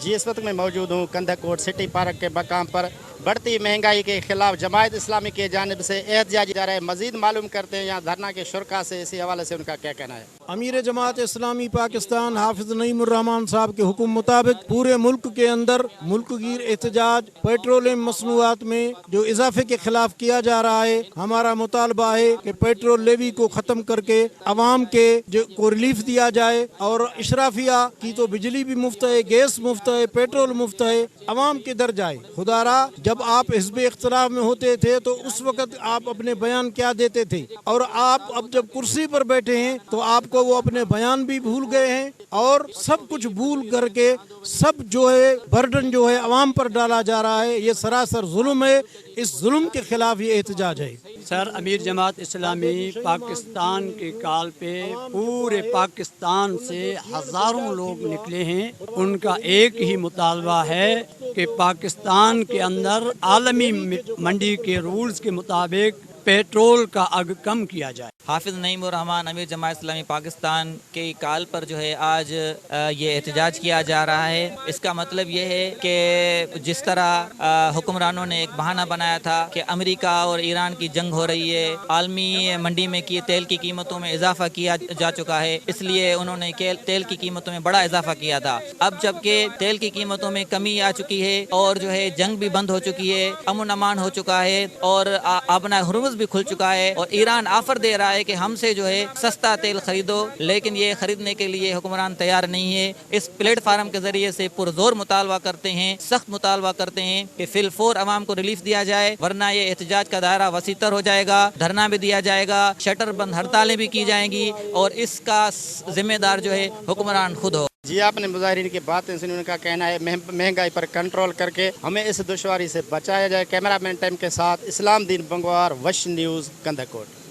जी इस वक्त मैं मौजूद हूँ कंधाकोट सिटी पार्क के मकाम पर बढ़ती महंगाई के खिलाफ जमायत इस्लामी की जानिब से एहतजाज जा रहा है। मजीद मालूम करते हैं यहाँ धरना के शुरा से, इसी हवाले से उनका क्या कहना है। अमीर जमात इस्लामी पाकिस्तान हाफिज नईमुर रहमान साहब के हुक्म मुताबिक पूरे मुल्क के अंदर मुल्क गिर एहतजाज पेट्रोलियम मसनूआत में जो इजाफे के खिलाफ किया जा रहा है। हमारा मुतालबा है कि पेट्रोल लेवी को ख़त्म करके अवाम के जो को रिलीफ दिया जाए और इशराफिया की तो बिजली भी मुफ्त है, गैस मुफ्त है, पेट्रोल मुफ्त है, अवाम के दर जाए। खुदारा जब आप हिज़्ब इख्तिलाफ में होते थे तो उस वक्त आप अपने बयान क्या देते थे, और आप अब जब कुर्सी पर बैठे हैं तो आपको वो अपने बयान भी भूल गए हैं और सब कुछ भूल करके सब जो है बर्डन जो है अवाम पर डाला जा रहा है। ये सरासर जुल्म है। इस जुल्म के खिलाफ ये एहतजाज है। सर, अमीर जमात इस्लामी पाकिस्तान के कॉल पे पूरे पाकिस्तान से हज़ारों लोग निकले हैं। उनका एक ही मुतालबा है कि पाकिस्तान के अंदर आलमी मंडी के रूल्स के मुताबिक पेट्रोल का अग कम किया जाए। हाफिज नईमुर रहमान अमीर जमात इस्लामी पाकिस्तान के कॉल पर जो है आज ये एहतजाज किया जा रहा है। इसका मतलब ये है कि जिस तरह हुक्मरानों ने एक बहाना बनाया था कि अमेरिका और ईरान की जंग हो रही है, आलमी मंडी में की तेल की कीमतों में इजाफा किया जा चुका है, इसलिए उन्होंने तेल की कीमतों में बड़ा इजाफा किया था। अब जबकि तेल की कीमतों में कमी आ चुकी है और जो है जंग भी बंद हो चुकी है, अमन अमान हो चुका है और अपना हुर्मुज़ भी खुल चुका है और ईरान ऑफर दे रहा है कि हमसे जो है सस्ता तेल खरीदो, लेकिन ये खरीदने के लिए हुक्मरान तैयार नहीं है। इस प्लेटफार्म के जरिए से पुरजोर मुतालबा करते हैं, सख्त मुतालबा करते हैं कि फिलफोर अवाम को रिलीफ दिया जाए, वरना ये एहतजाज का दायरा वसीतर हो जाएगा, धरना भी दिया जाएगा, शटर बंद हड़तालें भी की जाएंगी और इसका जिम्मेदार जो है हुक्मरान खुद हो। जी आपने मुजाहिरीन की बातें सुनी। उनका कहना है महंगाई पर कंट्रोल करके हमें इस दुश्वारी से बचाया जाए। कैमरामैन टाइम के साथ इस्लाम दीन बंगवार, वश न्यूज़, कंधाकोट।